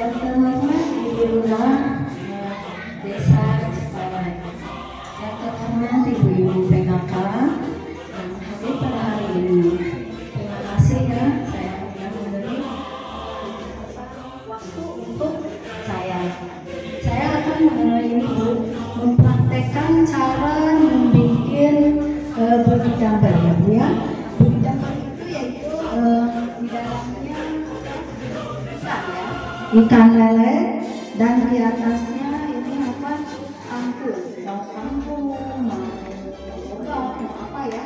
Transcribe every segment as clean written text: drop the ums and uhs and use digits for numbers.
Yang terhormat Ibu Lurah Desa Ciparai, yang terhormat Ibu-ibu PKK yang hadir pada hari ini. Terima kasih ya, saya yang memberi waktu untuk saya. Saya akan Ibu mempraktekkan cara membuat bodi gambar ya Bu ya. Bodi gambar itu yaitu di dalamnya ikan lele dan di atasnya ini apa, anggur, mau apa ya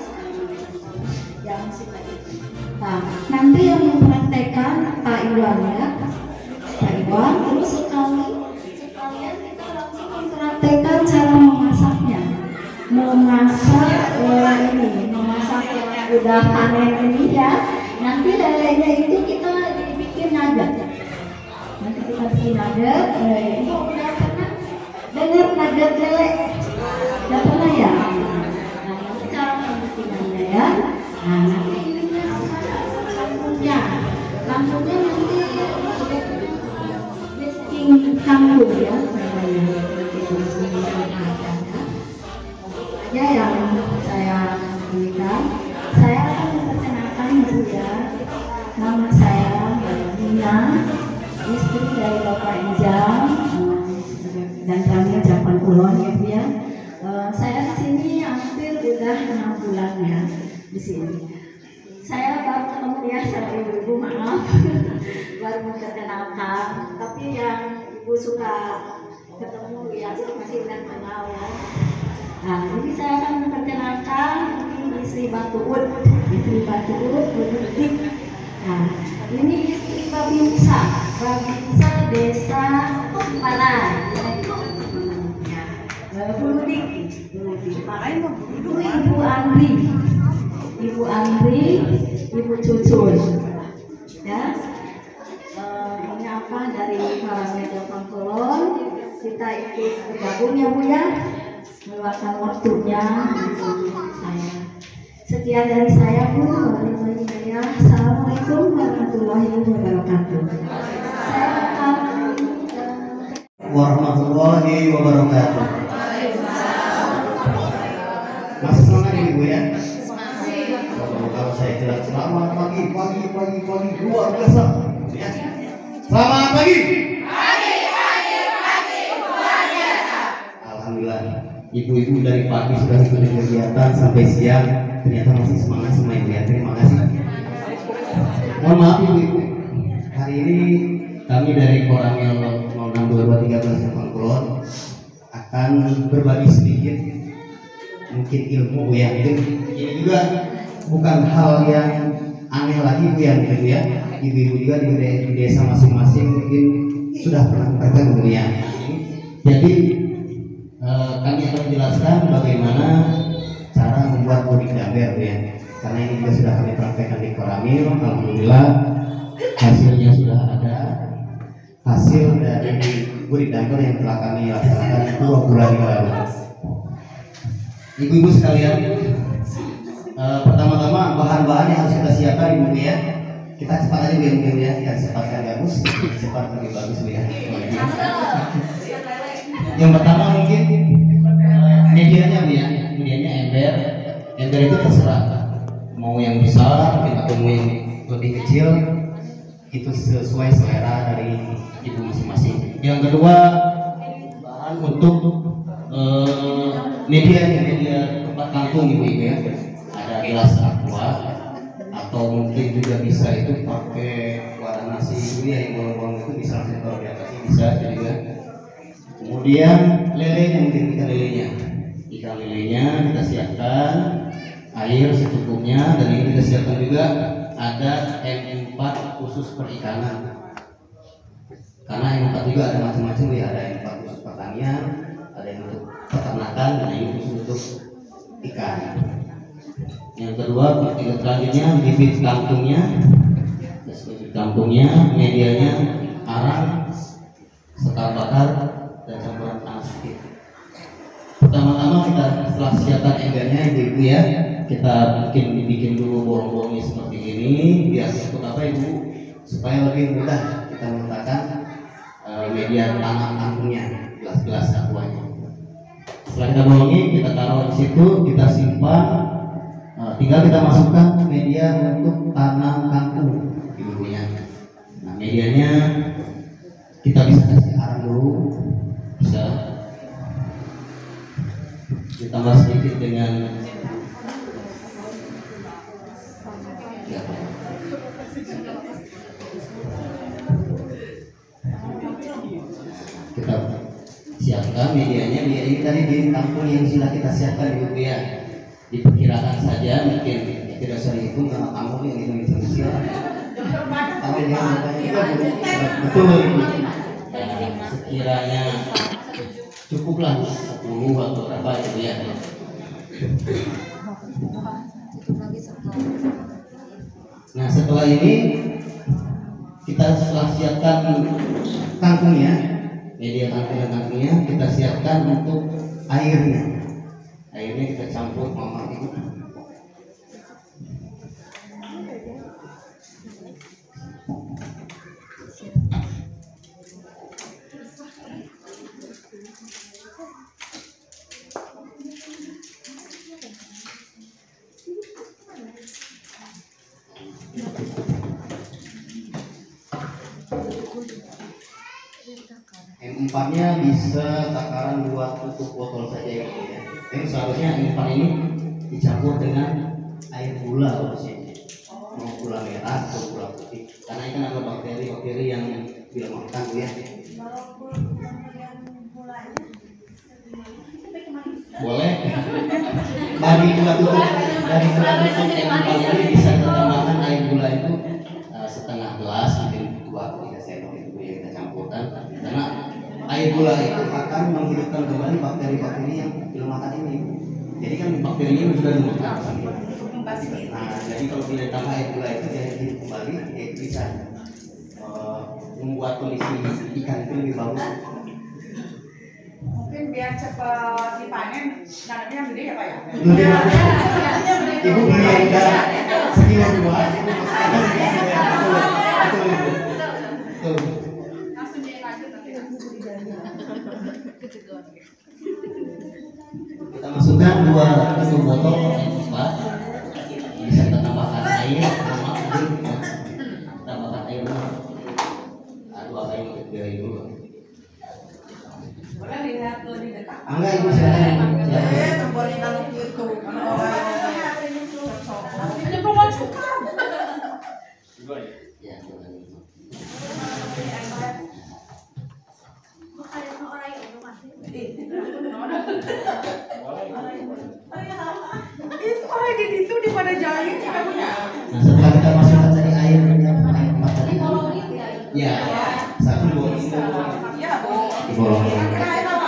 yang seperti itu. Nah, nanti yang mempraktekkan Pak Iwan ya, Pak Iwan. Terus sekalian kita langsung mempraktekkan cara memasaknya. Memasak yang udah panen ini ya. Nanti lelenya itu kita dibikin nugget. Nanti kita bikin nugget. Ini udah pernah dengar nugget lele? Udah pernah ya? Nah, nanti cara membikinannya ya. Nah, nanti ininya lampunya nanti bikin kangkung ya. Ya yang saya berikan, saya akan memperkenalkan Ibu ya. Nama saya Nina, istri dari Bapak Ijam dan kami Japan Kulon ya Bu ya. Saya di sini hampir udah 6 bulan ya di sini. Saya baru ketemu ya sama ibu-ibu, maaf baru memperkenalkan. Tapi yang Ibu suka ketemu ya masih udah kenal ya. Nah, jadi saya akan memperkenalkan ini istri Batu Ud, Nah, ini istri Babi Musa Desa Panai. Ibu Andri, Ibu Cucun. Ya, ini apa dari Karangnya Japan Kulon. Kita ikut bergabung ya Bu ya. Meluangkan waktunya saya. Sekian dari saya Bu. Assalamualaikum warahmatullahi wabarakatuh. Warahmatullahi wabarakatuh. Masih semangat Ibu ya? Kalau saya bilang selamat pagi luar biasa. Ya. Selamat pagi. Luar biasa. Alhamdulillah. Ibu-ibu dari pagi sudah ikuti kegiatan sampai siang, ternyata masih semangat semua Ibu ya. Terima kasih. Mohon maaf Ibu-ibu, hari ini kami dari Koramil 06/2013 Japan Kulon akan berbagi sedikit mungkin ilmu Bu ya. Ini juga bukan hal yang aneh lagi Bu ya, gitu ya. Ibu-ibu juga di desa masing-masing mungkin sudah pernah mempraktikkan Bu ya. Jadi kami akan menjelaskan bagaimana cara membuat bodi gambar ya, karena ini juga sudah kami praktekkan di Koramil. Alhamdulillah hasilnya sudah ada, hasil dari bodi gambar yang telah kami laksanakan 2 bulan yang lalu. Ibu-ibu sekalian, pertama-tama bahan-bahan yang harus kita siapkan Ibu ya. Kita cepat aja Bu ya, yang cepat kan bagus, cepat lebih bagus Bu ya. Yang pertama mungkin medianya Bu ya, medianya ember itu terserah mau yang besar atau mau yang lebih kecil, itu sesuai selera dari ibu masing-masing. Yang kedua, bahan untuk media tempat kangkung Ibu ya, ada gelas aqua atau mungkin juga bisa itu pakai wadah nasi Ibu ya, yang bolong-bolong itu bisa langsung taruh di atasnya, bisa juga. Kemudian lelenya, mungkin ikan lelenya kita siapkan, air secukupnya, dan ini kita siapkan juga ada M4 khusus perikanan, karena M4 juga ada macam-macam ya, ada M4 khusus pertanian, ada yang untuk peternakan, dan ini khusus untuk ikan. Yang kedua, selanjutnya bibit kangkungnya, medianya arang, sekal bakar, dan campuran panas sedikit. Pertama-tama kita setelah siapkan embernya Ibu ya, kita bikin dulu bolong-bolongnya seperti ini, biar untuk apa Ibu, supaya lebih mudah kita meletakkan bagian tanam kangkungnya, gelas-gelas aquanya. Setelah kita bolongi, kita taruh di situ, kita simpan. Tinggal kita masukkan media untuk tanam kangkung di bumbunya. Nah, medianya kita bisa kasih arang dulu, bisa ditambah sedikit dengan ya, kita siapkan medianya. Media ini tadi di kangkung yang sudah kita siapkan di bumbu ya. Diperkirakan saja, mungkin tidak usah dihitung karena kangkung yang itu kecil. Kalau dia betul ibu. Sekiranya cukuplah 10 atau berapa itu ya. Nah, setelah ini kita setelah siapkan kangkungnya, media kangkung dan kangkungnya, kita siapkan untuk airnya. Airnya kita campur mama ibu. M4-nya bisa takaran 2 tutup botol saja ya. Ini seharusnya M4 ini dicampur dengan air gula harusnya. Mau gula merah atau gula putih. Karena ini kan ada bakteri-bakteri yang dilemahkan ya. Boleh. Dari gula tutup M4 ini bisa kita tambahkan air gula itu setengah gelas, mungkin 2-3 sendok itu yang kita campurkan. Karena air gula itu akan menghidupkan kembali bakteri-bakteri yang dilemahkan ini. Jadi kan bakterinya sudah dilemahkan. Nah, jadi kalau kita tambah air gula itu dia hidup kembali, itu bisa membuat kondisi ikan itu lebih bagus. Mungkin biar cepat dipanen, nanamnya yang gede ya Pak ya? Ibu beli yang udah sekilo 2, ibu betul. Langsung dilanjut nanti. Kita masukkan 2 tutup botol M4. Bisa kita tambahkan air, tambahkan air. Aduh, apa yang kita pilih dulu? Boleh lihat lebih dekat. Enggak, ibu silakan. Tembolin lalu itu. Ini bawa cuka. Ya, Itu orang di situ di pada jahit kamu ya. nah, setelah kita masukkan tadi air yang M4 tadi, ya, 1 bolong itu Iya Bu. dibolongin.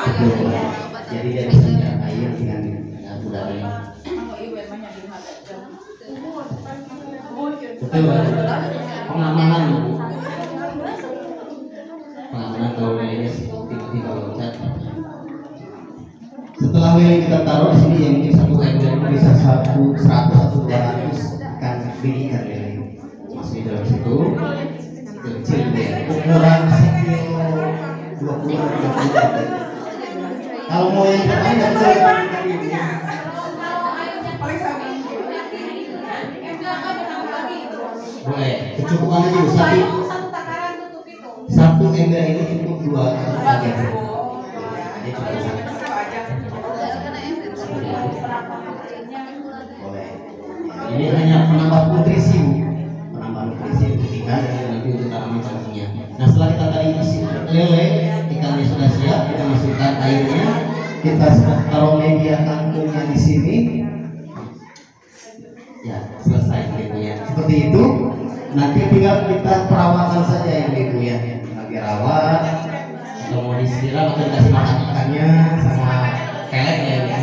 Betul. Jadi dia bisa menyerap air dengan udaranya. Betul. Pengamanan Bu. Pengamanan kalau lelenya tiba-tiba loncat. Setelah lele kita taruh di sini, yang mungkin 1 ember itu bisa 100 atau 200 ikan beli ikan lele masuk di dalam situ. Kecil deh, ukuran sekilo 20 atau 30. Kalau mau yang lain ya boleh, kecukupan aja Bu. Satu ember ini cukup 2 aja. Ini cukup. Boleh. Ini hanya penambah nutrisi, penambah nutrisi untuk ikan dan nanti untuk tanaman kangkungnya. Nah, setelah kita tadi isi lele, ikannya sudah siap, kita masukkan airnya, kita sudah taruh media kangkungnya di sini. Ya, selesai videonya. Seperti itu. Nanti tinggal kita perawatan saja yang itu ya. Tinggal dirawat, atau mau disiram atau dikasih makan ikannya sama pelet ya.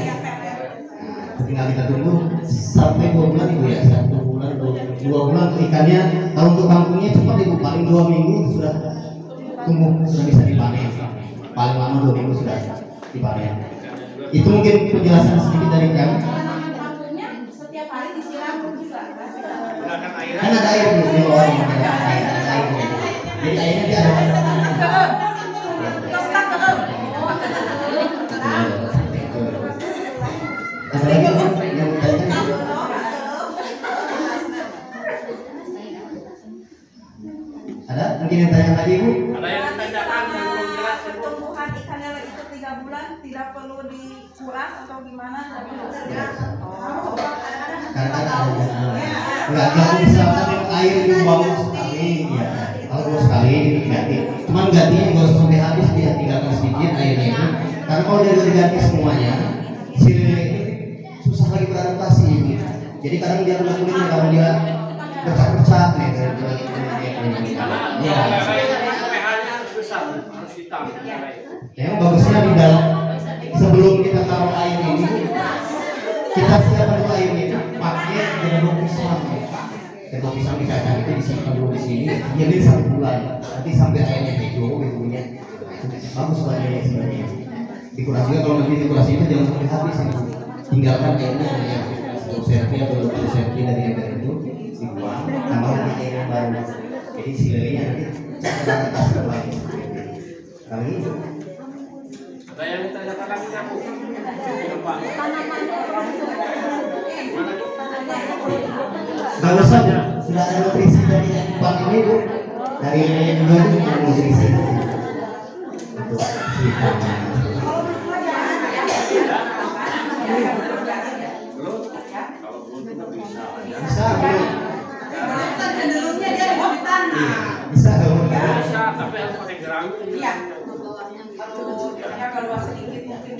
Tinggal kita tunggu sampai 2 bulan ibu ya, 1 bulan 2 bulan untuk ikannya. Kalau untuk kangkungnya cepat ibu, paling 2 minggu sudah tumbuh, sudah bisa dipanen. Paling lama 2 minggu sudah dipanen. Itu mungkin penjelasan sedikit dari kami. Setiap hari disiram juga. Kan ada air di bawah, ada air. Jadi airnya dia ada. bulan tidak perlu dikuras atau gimana? Nggak misalkan yang air dibuang sekali ya, kalau dua sekali diganti, cuman gantinya nggak usah sampai habis, dia tinggalkan sedikit airnya itu, karena kalau dia udah diganti semuanya si lele itu susah lagi beradaptasi gitu. Jadi kadang dia kena kulitnya, kalau dia bercak-bercak nih ya. Yang bagusnya di dalam, sebelum kita taruh air ini, kita siapkan dulu airnya itu pakai gedung pisang. Gedung pisang dicacah itu disimpan dulu di sini, jadi 1 bulan. Nanti sampai airnya hijau bentuknya, bagus banget sebenarnya. Dikuras juga, kalau nanti dikuras itu jangan sampai habis ya. Tinggalkan airnya ya, serpi atau serpi dari ember itu dibuang, tambahkan air yang baru. Jadi si lelenya nanti cepat adaptasi lagi. Kali itu. Ada yang ditanyakan lagi aku. Pak. Kalau saja sudah ada nutrisi dari Pak ini Bu, dari yang juga itu yang nutrisi untuk kita. Bisa belum? Cenderungnya dia mau ditanam. Bisa belum? Bisa, tapi harus pakai gerang. Iya. Kalau sedikit mungkin.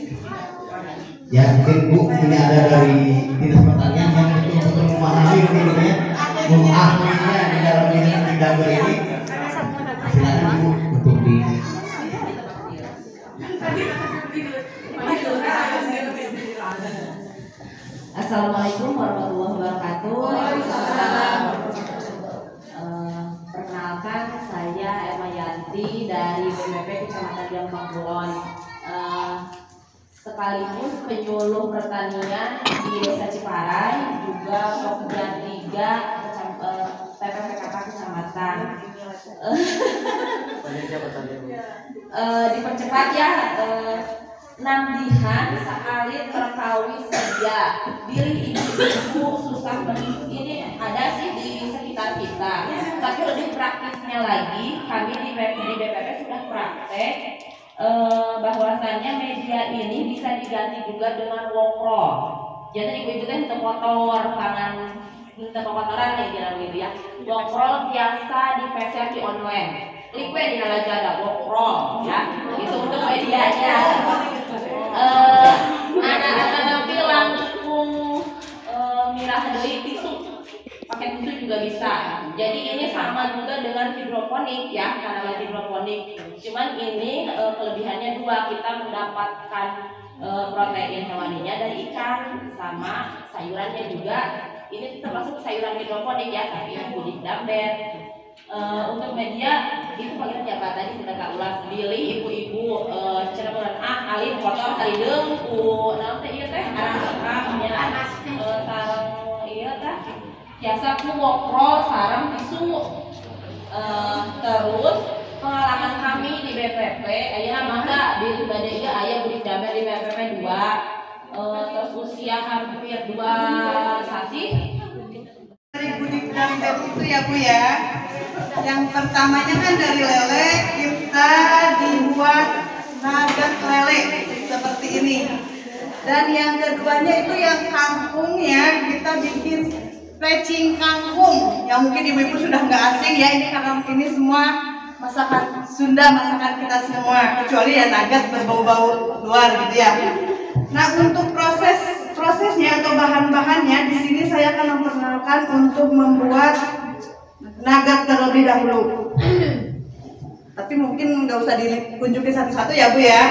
Ya mungkin Bu ini ada dari dinas pertanian yang untuk memahami mungkin ya, ahlinya di dalam di dapur ini. Silakan Bu untuk di. Assalamualaikum warahmatullahi wabarakatuh. Perkenalkan, saya Emma Yanti dari BPP Kecamatan Gampang Kulon, sekaligus penyuluh pertanian di Desa Ciparai, juga Pokja 3 PPPKK Kecamatan. Dipercepat ya. Namdihan sekali terkawis saja, bilih ibu-ibu susah ini ada sih di sekitar kita, tapi lebih praktisnya lagi kami di BPP sudah praktek bahwasannya media ini bisa diganti juga dengan wokro. Jadi ibu-ibu teh untuk motor pangan untuk kotoran nih bilang gitu ya. Wokro biasa dipeser di online, liquid di Lazada wokro ya, itu untuk medianya. Anak-anak nanti langsung mirah dari tisu, pakai tisu juga bisa. Jadi ini sama juga dengan hidroponik ya, tanaman hidroponik. Cuman ini kelebihannya dua, kita mendapatkan protein hewaninya dari ikan sama sayurannya juga. Ini termasuk sayuran hidroponik ya, tapi budik damber. Untuk media itu bagian apa tadi kita tak ulas, pilih ibu-ibu cenderung alih kotor kali dengku nanti iya teh anak sarang iya teh biasa ku wokro sarang tisu. Terus pengalaman kami di BPP aya mangga di Tugade ieu aya budik damber di BPP 2 terus usia hampir 2 sasi. Dari budik damber itu ya Bu ya. Yang pertamanya kan dari lele kita dibuat nugget lele seperti ini. Dan yang keduanya itu yang kangkung ya, kita bikin plecing kangkung. Yang mungkin ibu-ibu sudah nggak asing ya, ini karena ini semua masakan Sunda, masakan kita semua, kecuali ya nugget berbau-bau luar gitu ya. Nah untuk prosesnya atau bahan-bahannya di sini saya akan memperkenalkan untuk membuat nugget terlebih dahulu. Tapi mungkin nggak usah dikunjungi satu-satu ya Bu ya.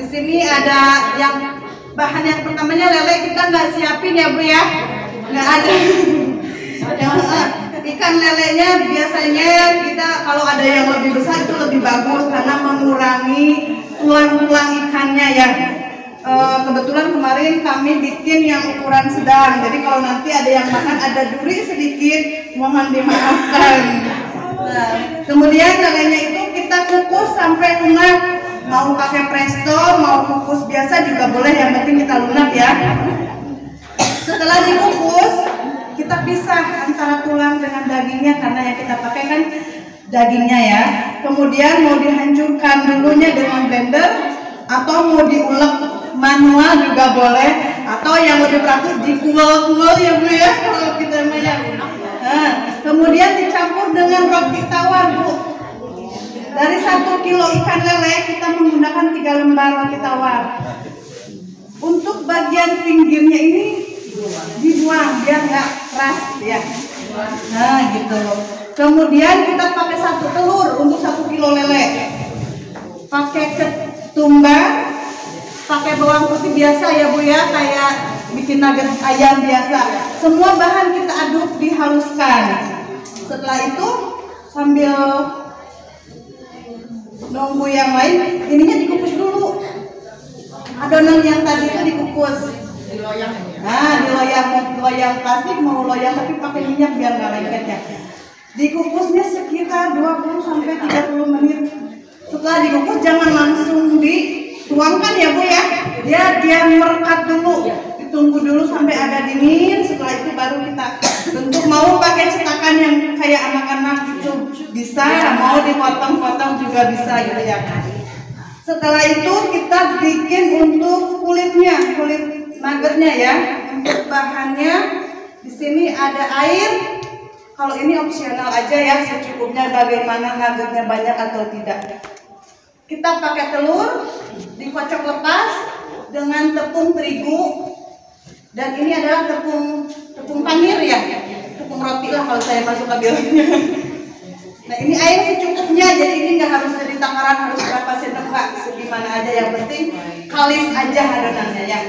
Di sini ada yang bahan yang pertamanya lele, kita nggak siapin ya Bu ya, nggak ada. Ikan lelenya biasanya kita kalau ada yang lebih besar itu lebih bagus karena mengurangi tulang-tulang ikannya ya. Kebetulan kemarin kami bikin yang ukuran sedang, jadi kalau nanti ada yang makan ada duri sedikit mohon dimaafkan. Nah, kemudian lelenya itu kita kukus sampai lunak, mau pakai presto mau kukus biasa juga boleh, yang penting kita lunak ya. Setelah dikukus kita pisah antara tulang dengan dagingnya karena yang kita pakai kan dagingnya ya. Kemudian mau dihancurkan dulunya dengan blender atau mau diulek manual juga boleh, atau yang lebih praktis dikuel-kuel ya Bu ya kalau kita banyak. Nah, kemudian dicampur dengan roti tawar Bu. Dari 1 kilo ikan lele kita menggunakan 3 lembar roti tawar. Untuk bagian pinggirnya ini dibuang biar nggak keras ya. Nah gitu. Kemudian kita pakai 1 telur untuk 1 kilo lele. Pakai ketumbar, pakai bawang putih biasa ya Bu ya, kayak bikin nugget ayam biasa. Semua bahan kita aduk dihaluskan. Setelah itu sambil nunggu yang lain, ininya dikukus dulu. Adonan yang tadi itu dikukus. Nah, di loyang plastik mau loyang tapi pakai minyak biar nggak lengket ya. Dikukusnya sekitar 20 sampai 30 menit. Setelah dikukus jangan langsung dituangkan ya Bu ya. Dia merekat dulu. Ditunggu dulu sampai agak dingin. Setelah itu baru kita bentuk. Mau pakai cetakan yang kayak anak-anak itu bisa, mau dipotong-potong juga bisa gitu ya. Setelah itu kita bikin untuk kulit nuggetnya ya. Untuk bahannya di sini ada air. Kalau ini opsional aja ya, secukupnya bagaimana nuggetnya banyak atau tidak. Kita pakai telur, dikocok lepas dengan tepung terigu. Dan ini adalah tepung panir ya, tepung roti lah kalau saya masuk ke bilangnya. Nah ini air secukupnya, jadi ini nggak harus dari takaran harus berapa sendok Pak, segimana aja, yang penting kalis aja adonannya ya.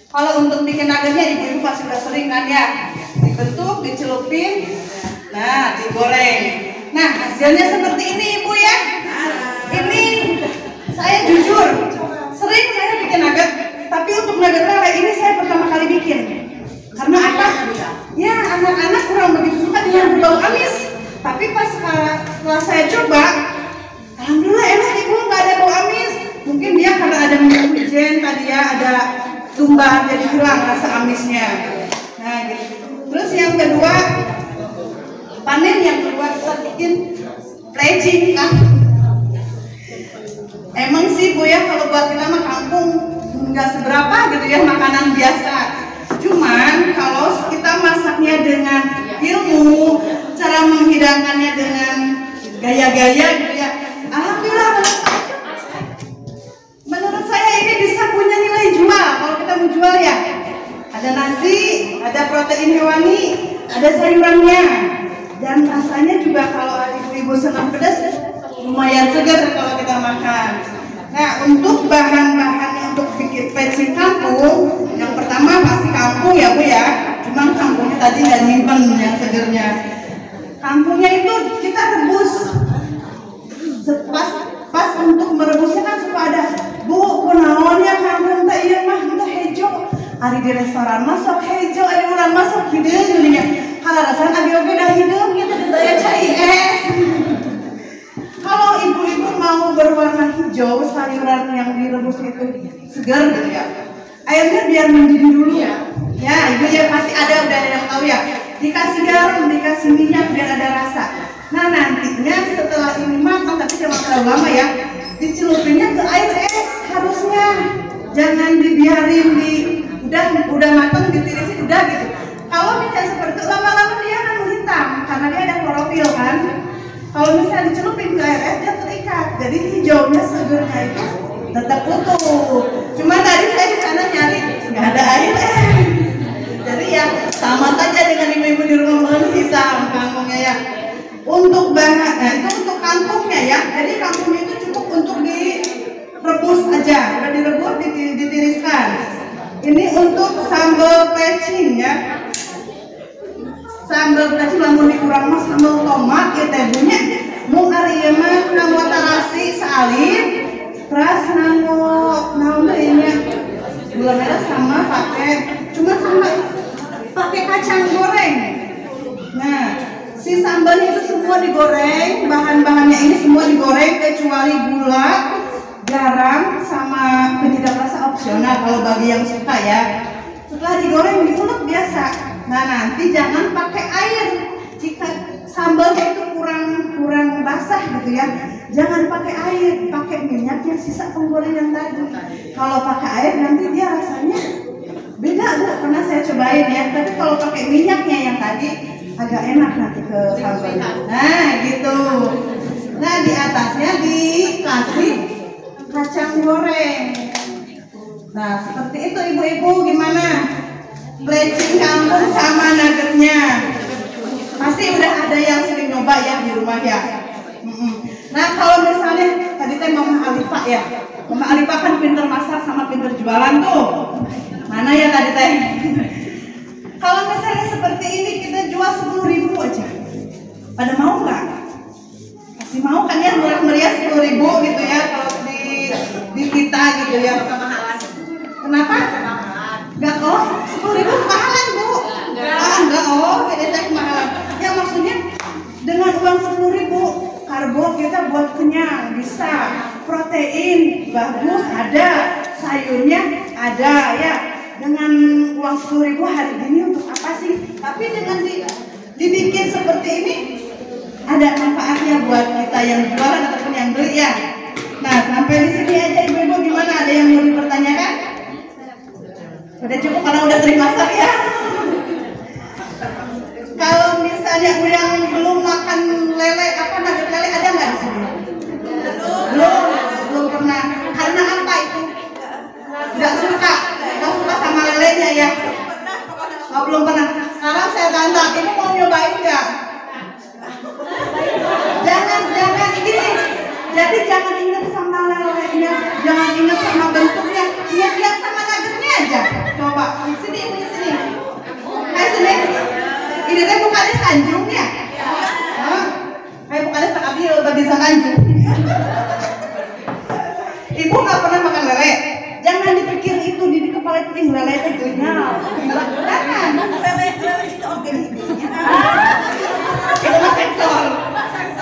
Kalau untuk bikin nuggetnya ibu-ibu pasti sudah sering kan ya, dibentuk, dicelupin, nah digoreng. Nah hasilnya seperti ini ibu ya. Ini saya jujur sering saya bikin nugget, tapi untuk nugget lele ini saya pertama kali bikin. Karena apa? Ya anak-anak kurang begitu suka dengan bau amis. Tapi pas setelah saya coba, alhamdulillah enak ibu, nggak ada bau amis. Mungkin dia karena ada minyak wijen tadi ya, ada tumbar jadi hilang rasa amisnya. Nah gitu. Terus yang kedua, panen yang kedua kita bikin plecing kan. Emang sih Bu ya kalau buat kita mah kampung nggak seberapa gitu ya, makanan biasa. Cuman kalau kita masaknya dengan ilmu, cara menghidangkannya dengan gaya-gaya gitu ya, alhamdulillah menurut saya ini bisa punya nilai jual kalau kita mau jual ya. Ada nasi, ada protein hewani, ada sayurannya, dan rasanya juga kalau ibu-ibu senang pedas lumayan segar kalau kita makan. Nah untuk bahan-bahannya untuk bikin pecing kampung, yang pertama pasti kangkung ya Bu ya. Cuma kangkungnya tadi nggak nyimpen yang segernya. Kangkungnya itu kita rebus. Pas untuk merebusnya kan suka ada, Bu, kunaonnya kangkung teh ieu mah teh hejo. Ari di restoran masuk hejo, ari urang masuk hideung geunya. Halarasan abi oge dah hideung gitu daya cai es. Kalau ibu-ibu mau berwarna hijau, sayuran yang direbus itu segar gitu ya. Airnya biar mendidih dulu ya. Ya, ibu ya pasti ada udah yang tahu ya. Dikasih garam, dikasih minyak biar ada rasa. Nah nantinya setelah ini matang, tapi jangan terlalu lama ya, dicelupinnya ke air es harusnya. Jangan dibiarin udah matang ditirisin udah gitu. Kalau misalnya seperti itu lama-lama dia akan menghitam karena dia ada klorofil kan. Kalau misalnya dicelupin ke air es dia terikat, jadi hijaunya segernya itu tetap utuh. Cuma tadi saya di sana nyari nggak ada air es. Jadi ya sama saja dengan ibu-ibu di rumah hitam kangkungnya ya. Untuk bahan, nah itu untuk kangkungnya ya. Jadi kangkungnya itu cukup untuk direbus aja. Udah direbus, ditiriskan. Ini untuk sambal pecing ya. Sambal pecing lamun dikurang mas sambal tomat ya tebunya. Mau ari ieu mah nganggo tarasi salin. Terus nganggo ini gula merah sama pakai kacang goreng. Nah, si sambalnya itu semua digoreng, bahan-bahannya ini semua digoreng kecuali gula, garam, sama penyedap rasa opsional kalau bagi yang suka ya. Setelah digoreng diulek biasa. Nah nanti jangan pakai air. Jika sambalnya itu kurang basah gitu ya, jangan pakai air, pakai minyak yang sisa penggorengan tadi. kalau pakai air nanti dia rasanya beda Bu, pernah saya cobain ya. Tapi kalau pakai minyaknya yang tadi agak enak nanti ke sambal. Nah gitu. Nah di atasnya dikasih kacang goreng. Nah seperti itu ibu-ibu, gimana? Plecing kampung sama nuggetnya. Pasti udah ada yang sering nyoba ya di rumah ya. Nah kalau misalnya tadi teh Mama Alipa ya, Mama Alipa kan pinter masak sama pinter jualan tuh. Mana ya tadi teh? Kalau misalnya seperti ini kita jual 10.000 aja, pada mau nggak? Pasti mau kan ya, murah-meriah 10.000 gitu ya kalau di kita gitu ya. Kenapa? Enggak kok, 10.000 kemahalan Bu. Enggak, oh beda saya kemahalan. Ya maksudnya dengan uang 10.000 karbo kita buat kenyang, bisa protein bagus ada, sayurnya ada ya. Dengan uang 10.000 hari ini untuk apa sih? Tapi dengan dibikin seperti ini ada manfaatnya buat kita yang jualan ataupun yang beli ya. Nah sampai di sini aja ibu-ibu, gimana? Ada yang mau dipertanyakan? Udah cukup karena udah sering masak ya. Kalau misalnya yang belum makan lele, apa nugget lele ada nggak di sini? Belum pernah. Karena apa itu? Nggak suka sama lelenya ya. Oh, belum pernah. Sekarang saya tantang, ibu mau nyobain nggak? Jangan gini. Jadi jangan ingat sama lelenya, jangan ingat sama bentuknya, ingat sama nuggetnya aja. Coba, sini ibunya sini. Ayo sini. Ini teh bukannya sanjung ya? Kayak bukannya sakabil, bisa sanjung. Ibu nggak pernah makan lele. Jangan dipikir itu di kepala itu lele itu. Jangan. Lele itu oke. Itu sektor.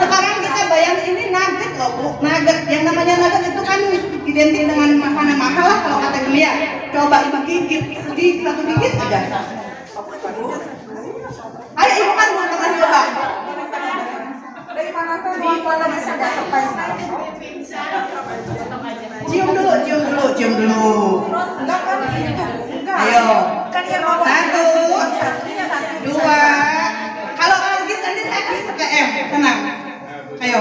Sekarang kita bayangin ini nugget loh Bu. Nugget, yang namanya nugget itu kan identik dengan makanan mahal lah kalau kata Glia. Coba ibu gigit, sedikit satu gigit aja. Ayo ibu kan mau pernah coba. Dari mana tuh mau kalau bisa sampai sekarang? Cium dulu. Enggak kan? Ayo. Satu, dua. Kalau lagi nanti saya kasih pakai M, tenang. Ayo.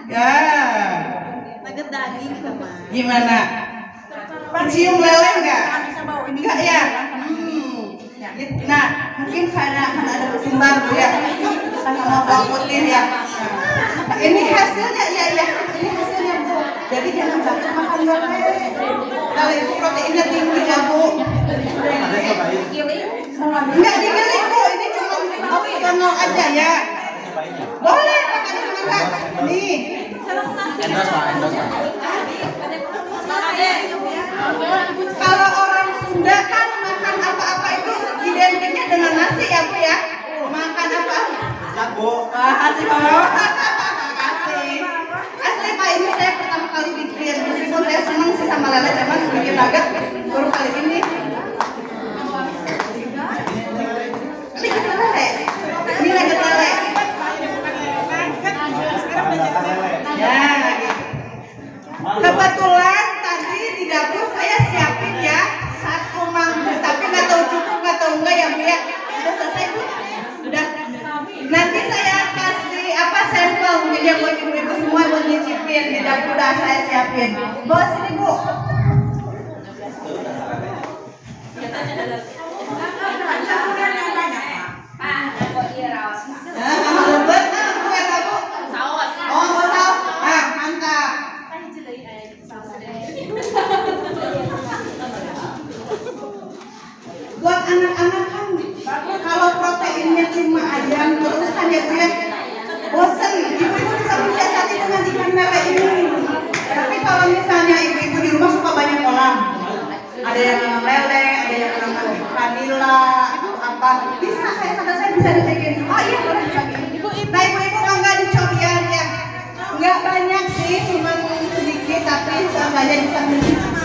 Ya. Nugget daging kita mah. Gimana? Cium lele enggak? Enggak ya? Nah, mungkin karena ada kesimbangan Bu ya, sama bawang putih ya. Nah, ini hasilnya ya, ini hasilnya Bu. Jadi jangan banyak makan lele. Lele itu proteinnya tinggi ya Bu. Enggak digiling Bu, ini cuma opsional aja ya. Boleh makan enggak? Nih. Endos Pak. Kalau orang Sunda kan makan apa-apa itu identiknya dengan nasi ya Bu ya. Makan apa? Bu. Makasih Pak. Makasih. Asli Pak, ini saya pertama kali bikin. Meskipun saya senang sih sama lele, cuman bikin nugget baru kali ini. Ini kita lele. Ini nugget lele. Ya. Kebetulan tadi di dapur saya siapin ya 1 mangkuk, tapi nggak tahu cukup nggak tahu enggak ya Bu ya. Udah selesai Bu? Udah. Nanti saya kasih sampel mungkin ya buat ibu-ibu semua buat nyicipin. Di dapur udah saya siapin. Bawa sini Bu. Sama lebet, Bu ya Bu. Oh, mau saus. Ah, mantap. Buat anak-anak kan kalau proteinnya cuma ayam terus kan ya Bu ya bosen. Ibu-ibu bisa mensiasati dengan ikan lele ini. Tapi kalau misalnya ibu-ibu di rumah suka banyak kolam, ada yang dengan lele, ada yang dengan vanila atau apa, bisa saya bisa dibikin. Oh iya boleh dibikin. Nah ibu-ibu enggak dicobian ya, nggak banyak sih, cuma sedikit tapi seenggaknya bisa mencicipi